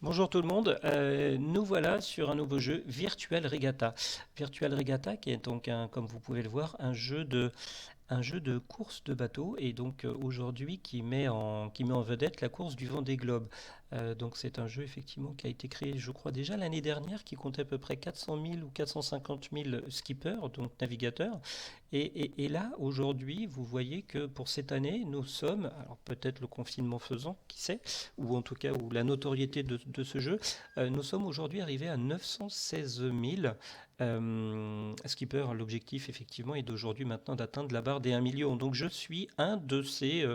Bonjour tout le monde, nous voilà sur un nouveau jeu Virtual Regatta. Virtual Regatta qui est donc, comme vous pouvez le voir, un jeu de course de bateau et donc aujourd'hui qui met en vedette la course du Vendée Globe. Donc c'est un jeu effectivement qui a été créé je crois déjà l'année dernière qui comptait à peu près 400 000 ou 450 000 skippers, donc navigateurs. Et là aujourd'hui vous voyez que pour cette année nous sommes, alors peut-être le confinement faisant, qui sait, ou en tout cas ou la notoriété de ce jeu, nous sommes aujourd'hui arrivés à 916 000 skipper. L'objectif, effectivement, est d'aujourd'hui maintenant d'atteindre la barre des 1 million. Donc, je suis un de ces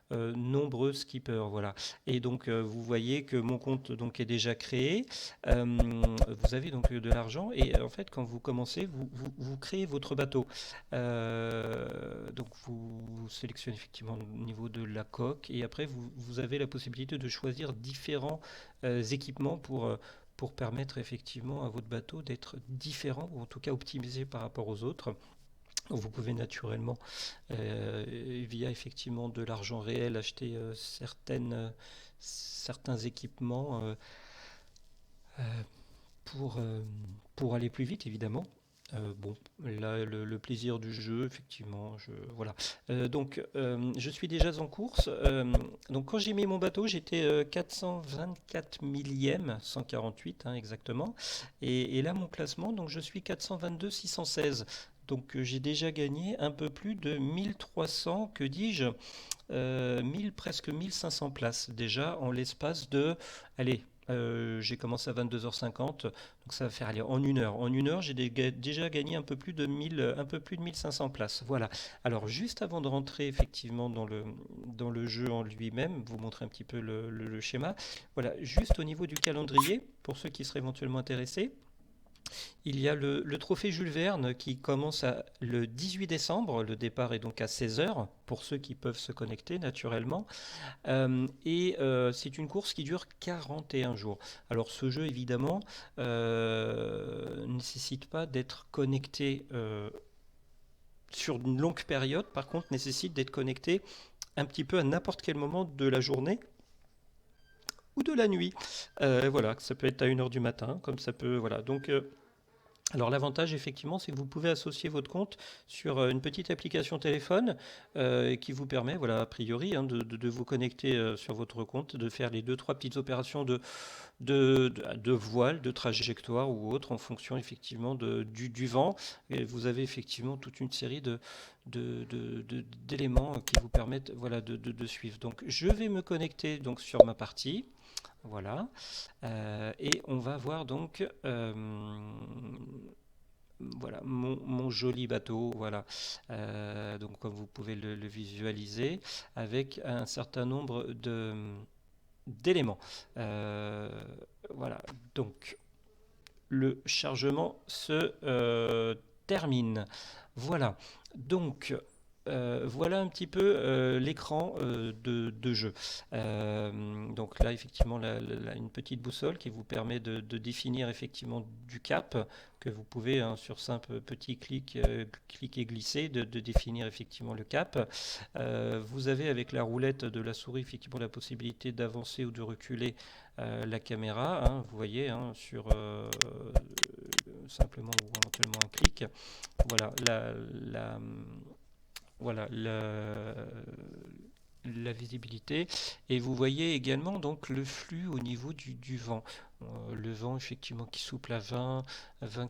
nombreux skippers. Voilà. Et donc, vous voyez que mon compte donc, est déjà créé. Euh, Vous avez donc de l'argent. Et en fait, quand vous commencez, vous créez votre bateau. Donc, vous sélectionnez effectivement au niveau de la coque. Et après, vous avez la possibilité de choisir différents équipements pour permettre effectivement à votre bateau d'être différent ou en tout cas optimisé par rapport aux autres. Vous pouvez naturellement, via effectivement de l'argent réel, acheter certains équipements euh, pour, euh, pour aller plus vite, évidemment. Bon, là, le plaisir du jeu, effectivement, je suis déjà en course. Donc, quand j'ai mis mon bateau, j'étais 424 millième, 148 hein, exactement. Et là, mon classement, donc je suis 422 616. Donc, j'ai déjà gagné un peu plus de 1300, que dis-je, 1000, presque 1500 places déjà en l'espace de, allez, j'ai commencé à 22h50, donc ça va faire aller en une heure. En une heure, j'ai déjà gagné un peu plus de 1500 places. Voilà. Alors, juste avant de rentrer effectivement dans le jeu en lui-même, vous montrer un petit peu le schéma. Voilà, juste au niveau du calendrier, pour ceux qui seraient éventuellement intéressés. Il y a le trophée Jules Verne qui commence le 18 décembre. Le départ est donc à 16 heures pour ceux qui peuvent se connecter naturellement. C'est une course qui dure 41 jours. Alors ce jeu, évidemment, ne nécessite pas d'être connecté sur une longue période. Par contre, nécessite d'être connecté un petit peu à n'importe quel moment de la journée ou de la nuit. Voilà, ça peut être à 1 heure du matin, comme ça peut... Voilà, donc... Alors l'avantage effectivement c'est que vous pouvez associer votre compte sur une petite application téléphone qui vous permet, voilà, a priori, hein, de vous connecter sur votre compte, de faire les deux trois petites opérations de voile, de trajectoire ou autre en fonction effectivement du vent. Et vous avez effectivement toute une série d'éléments qui vous permettent, voilà, de suivre. Donc je vais me connecter donc sur ma partie. Voilà. Et on va voir donc voilà mon joli bateau. Voilà. Donc comme vous pouvez le visualiser avec un certain nombre d'éléments. Euh, voilà. Donc le chargement se termine. Voilà. Donc voilà un petit peu l'écran de jeu. Donc là, effectivement, une petite boussole qui vous permet de définir effectivement du cap, que vous pouvez, hein, sur simple petit clic, clic et glisser, de définir effectivement le cap. Vous avez avec la roulette de la souris effectivement la possibilité d'avancer ou de reculer la caméra, hein, vous voyez, hein, sur simplement ou éventuellement un clic. Voilà, voilà la visibilité. Et vous voyez également donc le flux au niveau du vent. Le vent effectivement qui souffle à 20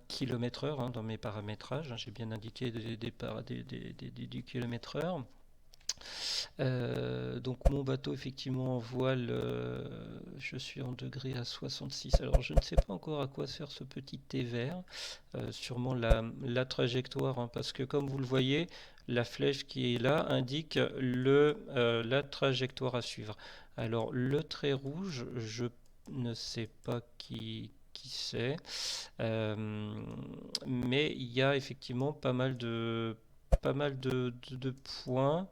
km heure, hein, dans mes paramétrages. Hein, j'ai bien indiqué des km heure. Donc mon bateau effectivement en voile, je suis en degré à 66. Alors je ne sais pas encore à quoi sert ce petit T vert. Sûrement la trajectoire, hein, parce que comme vous le voyez, la flèche qui est là indique la trajectoire à suivre. Alors le trait rouge, je ne sais pas qui c'est. Mais il y a effectivement pas mal de points,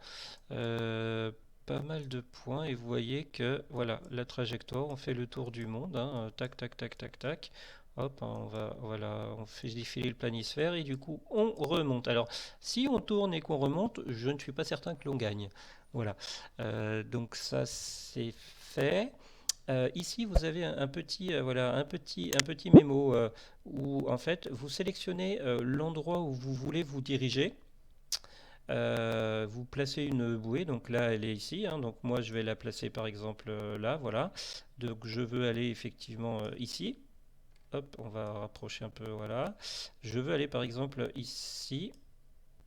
euh, pas mal de points, et vous voyez que voilà la trajectoire, on fait le tour du monde, hein, tac tac tac tac tac. Hop, hein, voilà, on fait défiler le planisphère et du coup on remonte. Alors si on tourne et qu'on remonte, je ne suis pas certain que l'on gagne. Voilà. Donc ça c'est fait. Ici, vous avez un petit, voilà, un petit mémo où en fait vous sélectionnez l'endroit où vous voulez vous diriger. Vous placez une bouée, donc là elle est ici, hein, donc moi je vais la placer par exemple là, voilà. Donc je veux aller effectivement ici. Hop, on va rapprocher un peu, voilà. Je veux aller par exemple ici.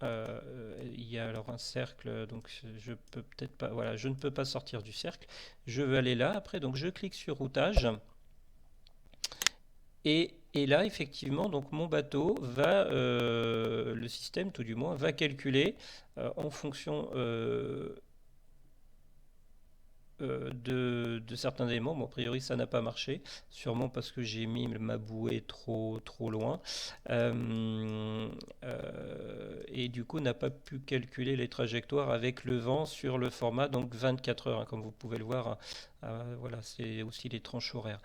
Il y a alors un cercle, donc je peux peut-être pas, voilà, je ne peux pas sortir du cercle. Je veux aller là. Après, donc je clique sur routage. Et là, effectivement, donc mon bateau va, le système tout du moins, va calculer en fonction de certains éléments. Bon, a priori, ça n'a pas marché, sûrement parce que j'ai mis ma bouée trop loin. Et du coup, n'a pas pu calculer les trajectoires avec le vent sur le format donc 24 heures, hein, comme vous pouvez le voir. Voilà, c'est aussi les tranches horaires.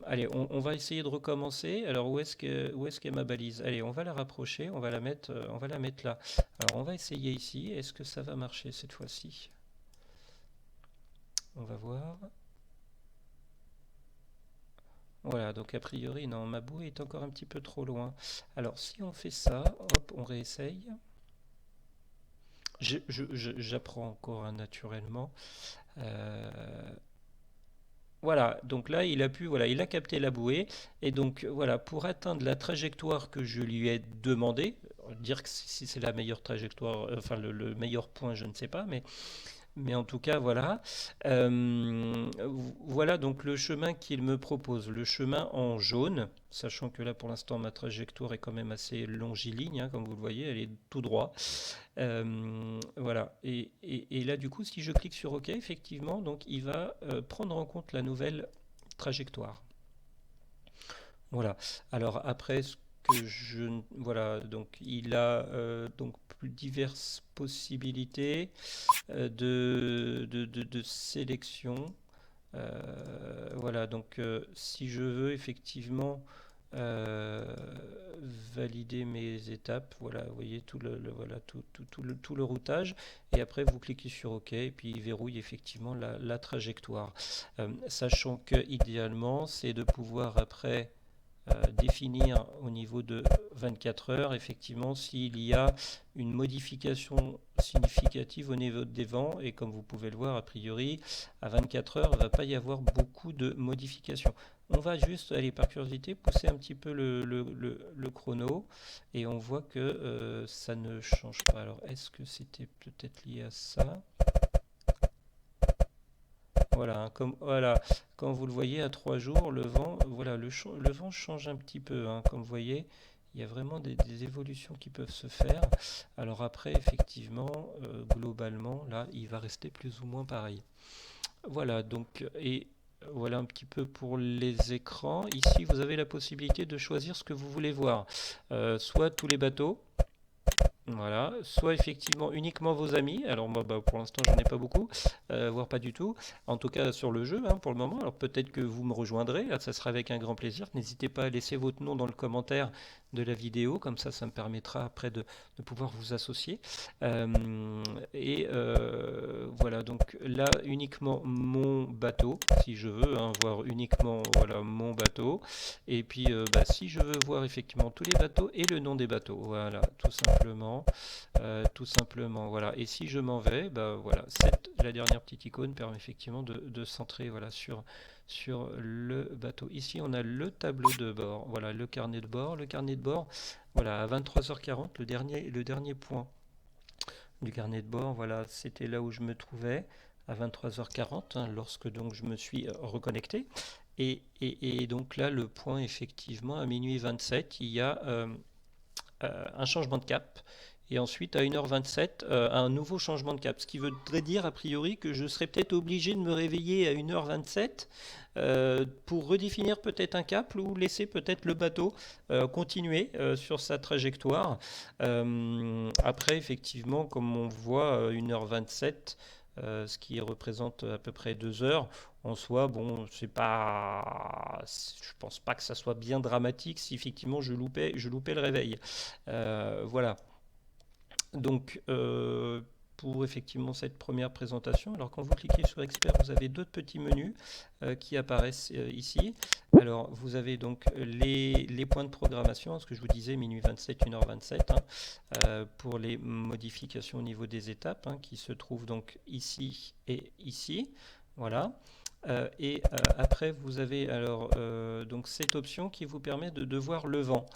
Allez, on va essayer de recommencer. Alors, où est-ce qu'est ma balise? Allez, on va la rapprocher, on va la mettre là. Alors, on va essayer ici. Est-ce que ça va marcher cette fois-ci? On va voir. Voilà, donc a priori, non, ma bouée est encore un petit peu trop loin. Alors, si on fait ça, hop, on réessaye. J'apprends encore hein, naturellement. Euh, voilà, donc là, voilà, il a capté la bouée. Et donc, voilà, pour atteindre la trajectoire que je lui ai demandé, dire que si c'est la meilleure trajectoire, enfin le meilleur point, je ne sais pas, mais en tout cas, voilà. Voilà donc le chemin qu'il me propose, le chemin en jaune, sachant que là pour l'instant ma trajectoire est quand même assez longiligne, hein, comme vous le voyez, elle est tout droit. Voilà. Et là du coup, si je clique sur OK, effectivement, donc il va prendre en compte la nouvelle trajectoire. Voilà. Alors après, ce que voilà, donc il a donc plus diverses possibilités de sélection. Voilà, donc si je veux effectivement euh, valider mes étapes, voilà, vous voyez voilà, tout le routage, et après vous cliquez sur OK, et puis il verrouille effectivement la trajectoire. Sachant que idéalement, c'est de pouvoir après définir au niveau de 24 heures, effectivement, s'il y a une modification significative au niveau des vents, et comme vous pouvez le voir, a priori, à 24 heures, il ne va pas y avoir beaucoup de modifications. On va juste, aller par curiosité, pousser un petit peu le chrono, et on voit que ça ne change pas. Alors, est-ce que c'était peut-être lié à ça? Voilà, hein, voilà, quand vous le voyez à 3 jours, le vent, voilà, le vent change un petit peu, hein, comme vous voyez, il y a vraiment des évolutions qui peuvent se faire. Alors après, effectivement, globalement, là, il va rester plus ou moins pareil. Voilà, donc, et voilà un petit peu pour les écrans. Ici, vous avez la possibilité de choisir ce que vous voulez voir. Soit tous les bateaux, voilà, soit effectivement uniquement vos amis. Alors moi, bah, pour l'instant, j'en ai pas beaucoup, voire pas du tout. En tout cas sur le jeu, hein, pour le moment. Alors peut-être que vous me rejoindrez, ça sera avec un grand plaisir. N'hésitez pas à laisser votre nom dans le commentaire de la vidéo, comme ça me permettra après de pouvoir vous associer. Voilà, donc là uniquement mon bateau, si je veux, hein, voir uniquement voilà mon bateau. Et puis, bah, si je veux voir effectivement tous les bateaux et le nom des bateaux, voilà, tout simplement, voilà. Et si je m'en vais, bah voilà, la dernière petite icône permet effectivement de centrer, voilà, sur le bateau. Ici, on a le tableau de bord, voilà, le carnet de bord. Le carnet de bord, voilà, à 23h40, le dernier point du carnet de bord, voilà, c'était là où je me trouvais à 23h40, hein, lorsque donc je me suis reconnecté. Et donc là, le point, effectivement, à minuit 27, il y a un changement de cap. Et ensuite, à 1h27, un nouveau changement de cap. Ce qui voudrait dire, a priori, que je serais peut-être obligé de me réveiller à 1h27 pour redéfinir peut-être un cap ou laisser peut-être le bateau continuer sur sa trajectoire. Après, effectivement, comme on voit, 1h27, ce qui représente à peu près 2 heures. En soi, bon, c'est pas, je pense pas que ça soit bien dramatique si effectivement je loupais le réveil. Voilà. Donc, pour effectivement cette première présentation. Alors quand vous cliquez sur Expert, vous avez d'autres petits menus qui apparaissent ici. Alors vous avez donc les points de programmation, ce que je vous disais, minuit 27, 1h27, pour les modifications au niveau des étapes, qui se trouvent donc ici et ici. Voilà. Et après, vous avez alors donc cette option qui vous permet de voir le vent.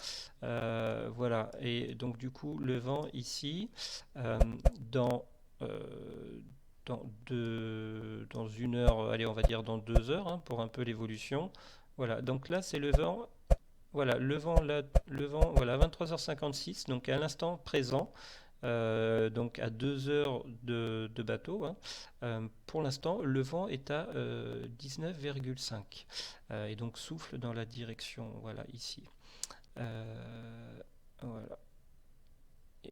Voilà. Et donc du coup, le vent ici, euh, dans dans une heure, allez, on va dire dans 2 heures, pour un peu l'évolution. Voilà. Donc là, c'est le vent. Voilà, le vent, voilà, 23h56, donc à l'instant présent. Donc à 2 heures de bateau, pour l'instant, le vent est à 19,5 et donc souffle dans la direction, voilà, ici. Voilà.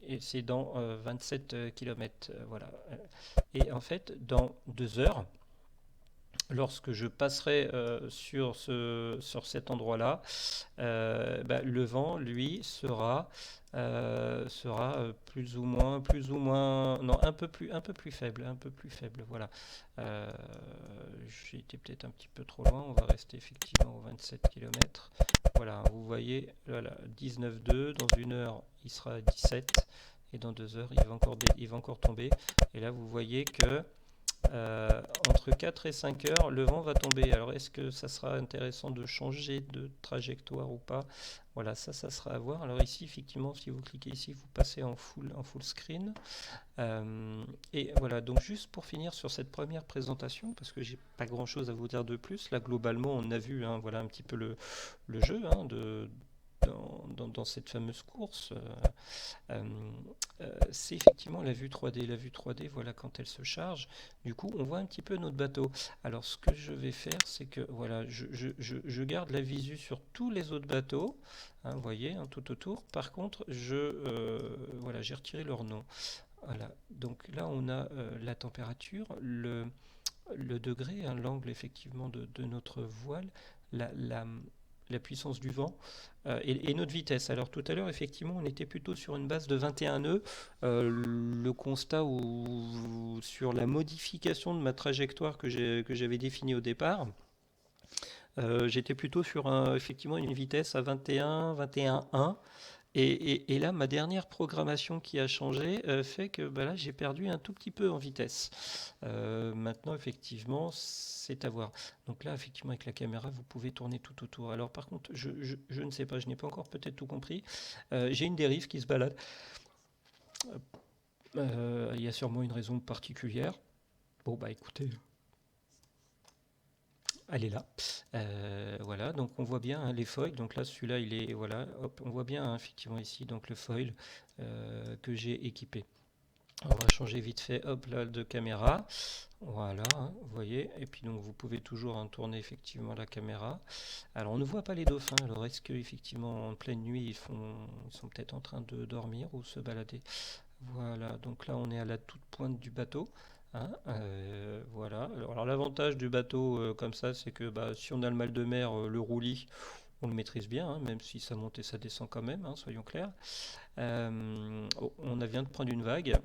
Et c'est dans 27 km. Voilà. Et en fait, dans 2 heures, lorsque je passerai sur cet endroit-là, le vent, lui, sera plus ou moins, non, un peu plus faible, voilà. Euh, j'ai été peut-être un petit peu trop loin, on va rester effectivement aux 27 km. Voilà, vous voyez, voilà, 19,2, dans une heure, il sera à 17, et dans 2 heures, il va encore tomber. Et là, vous voyez que entre 4 et 5 heures, le vent va tomber. Alors, est-ce que ça sera intéressant de changer de trajectoire ou pas? Voilà, ça sera à voir. Alors ici, effectivement, si vous cliquez ici, vous passez en full screen. Et voilà, donc juste pour finir sur cette première présentation, parce que j'ai pas grand-chose à vous dire de plus. Là, globalement, on a vu, voilà un petit peu le jeu dans cette fameuse course. C'est effectivement la vue 3D. La vue 3D, voilà, quand elle se charge, du coup, on voit un petit peu notre bateau. Alors, ce que je vais faire, c'est que voilà, je garde la visu sur tous les autres bateaux, vous voyez, tout autour. Par contre, voilà, j'ai retiré leur nom. Voilà, donc là, on a la température, le degré, l'angle effectivement de notre voile, la, la, la puissance du vent et notre vitesse. Alors tout à l'heure, effectivement, on était plutôt sur une base de 21 nœuds. Le constat sur la modification de ma trajectoire que j'avais définie au départ, j'étais plutôt sur effectivement une vitesse à 21, 21,1. Et là, ma dernière programmation qui a changé fait que là, j'ai perdu un tout petit peu en vitesse. Maintenant, effectivement, c'est à voir. Donc là, effectivement, avec la caméra, vous pouvez tourner tout autour. Alors par contre, je ne sais pas, je n'ai pas encore peut-être tout compris. J'ai une dérive qui se balade. Il y a sûrement une raison particulière. Bon, bah écoutez, elle est là. Voilà, donc on voit bien les foils. Donc là, celui-là, il est, voilà, hop, on voit bien effectivement ici donc le foil que j'ai équipé. On va changer vite fait, hop là, de caméra. Voilà, vous voyez. Et puis donc vous pouvez toujours tourner effectivement la caméra. Alors on ne voit pas les dauphins. Alors est-ce que effectivement en pleine nuit ils sont peut-être en train de dormir ou se balader? Voilà, donc là on est à la toute pointe du bateau. Voilà. Alors l'avantage du bateau comme ça, c'est que si on a le mal de mer, le roulis, on le maîtrise bien, même si ça monte et ça descend quand même, soyons clairs. On vient de prendre une vague.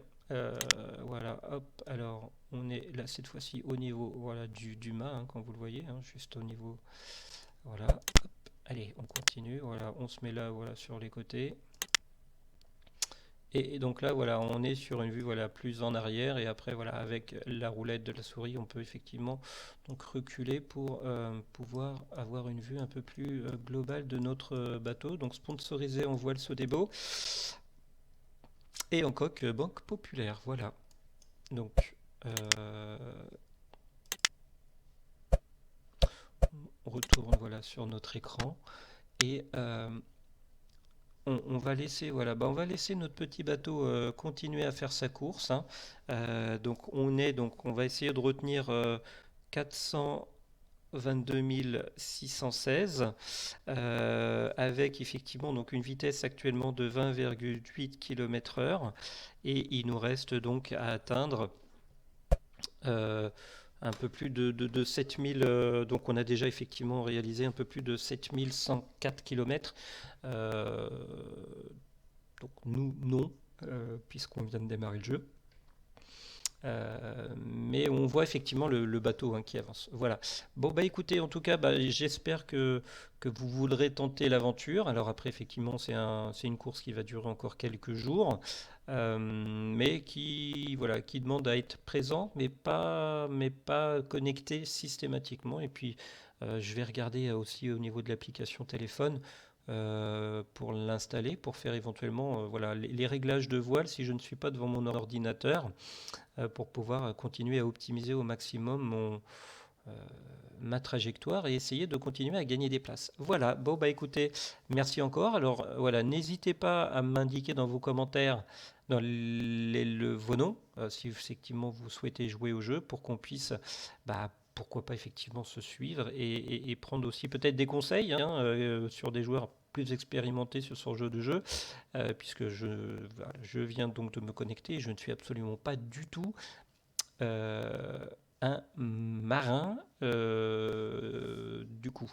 Voilà, hop, alors on est là cette fois-ci au niveau voilà, du mât, comme vous le voyez, juste au niveau. Voilà, hop, allez, on continue. Voilà, on se met là voilà, sur les côtés. Et donc là, voilà, on est sur une vue voilà, plus en arrière. Et après, voilà, avec la roulette de la souris, on peut effectivement donc, reculer pour pouvoir avoir une vue un peu plus globale de notre bateau. Donc sponsorisé en voile Sodebo et en coque Banque Populaire. Voilà. Donc, on retourne voilà, sur notre écran. Et on va laisser, voilà, on va laisser notre petit bateau continuer à faire sa course. Donc on va essayer de retenir 422 616 avec effectivement donc une vitesse actuellement de 20,8 km/h et il nous reste donc à atteindre un peu plus de 7000, donc on a déjà effectivement réalisé un peu plus de 7104 km. Donc nous, non, puisqu'on vient de démarrer le jeu. Mais on voit effectivement le bateau, hein, qui avance. Voilà. Bon, bah écoutez, en tout cas, bah, j'espère que vous voudrez tenter l'aventure. Alors après, effectivement, c'est une course qui va durer encore quelques jours, mais voilà, qui demande à être présent, mais pas connecté systématiquement. Et puis, je vais regarder aussi au niveau de l'application téléphone pour l'installer, pour faire éventuellement voilà, les réglages de voile si je ne suis pas devant mon ordinateur, pour pouvoir continuer à optimiser au maximum euh, ma trajectoire et essayer de continuer à gagner des places. Voilà, bon bah écoutez, merci encore. Alors voilà, n'hésitez pas à m'indiquer dans vos commentaires dans vos noms, si effectivement vous souhaitez jouer au jeu, pour qu'on puisse, bah, pourquoi pas effectivement se suivre et prendre aussi peut-être des conseils, hein, sur des joueurs plus expérimentés sur ce jeu de jeu, puisque voilà, je viens donc de me connecter et je ne suis absolument pas du tout euh, un marin, du coup.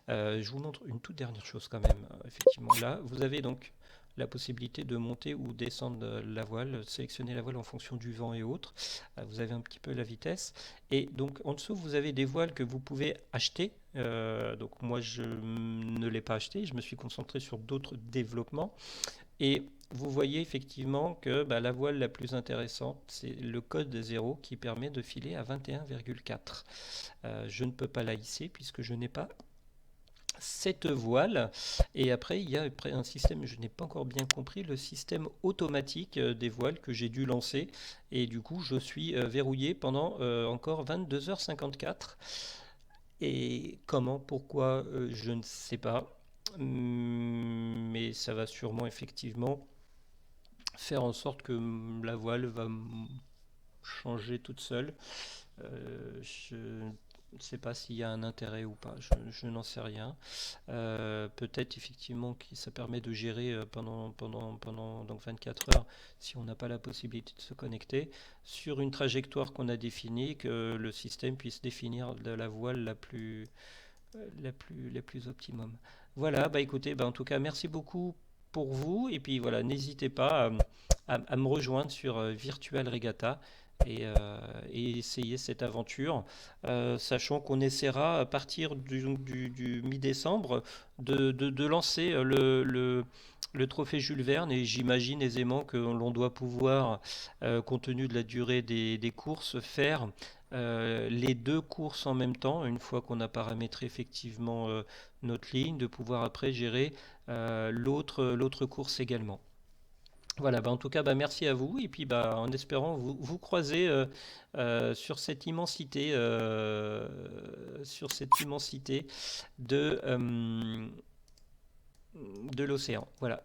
Je vous montre une toute dernière chose quand même. Effectivement, là, vous avez donc la possibilité de monter ou descendre la voile, sélectionner la voile en fonction du vent et autres. Vous avez un petit peu la vitesse. Et donc en dessous, vous avez des voiles que vous pouvez acheter. Donc moi, je ne l'ai pas acheté. Je me suis concentré sur d'autres développements. Et vous voyez effectivement que bah, la voile la plus intéressante, c'est le code 0 qui permet de filer à 21,4. Je ne peux pas la hisser puisque je n'ai pas cette voile. Et après, il y a après un système, je n'ai pas encore bien compris, le système automatique des voiles que j'ai dû lancer. Et du coup, je suis verrouillé pendant encore 22h54. Et comment, pourquoi, je ne sais pas. Mais ça va sûrement effectivement faire en sorte que la voile va changer toute seule. Je ne sais pas s'il y a un intérêt ou pas, je n'en sais rien. Peut-être effectivement que ça permet de gérer pendant donc 24 heures, si on n'a pas la possibilité de se connecter, sur une trajectoire qu'on a définie, que le système puisse définir de la voile la plus optimum. Voilà, bah écoutez, bah en tout cas, merci beaucoup pour vous. Et puis voilà, n'hésitez pas à me rejoindre sur Virtual Regatta et essayer cette aventure, sachant qu'on essaiera à partir du mi-décembre de lancer le trophée Jules Verne, et j'imagine aisément que l'on doit pouvoir, compte tenu de la durée des courses, faire les deux courses en même temps, une fois qu'on a paramétré effectivement notre ligne, de pouvoir après gérer l'autre course également. Voilà, bah en tout cas, bah merci à vous, et puis bah, en espérant vous croiser sur cette immensité de, euh, de l'océan. Voilà.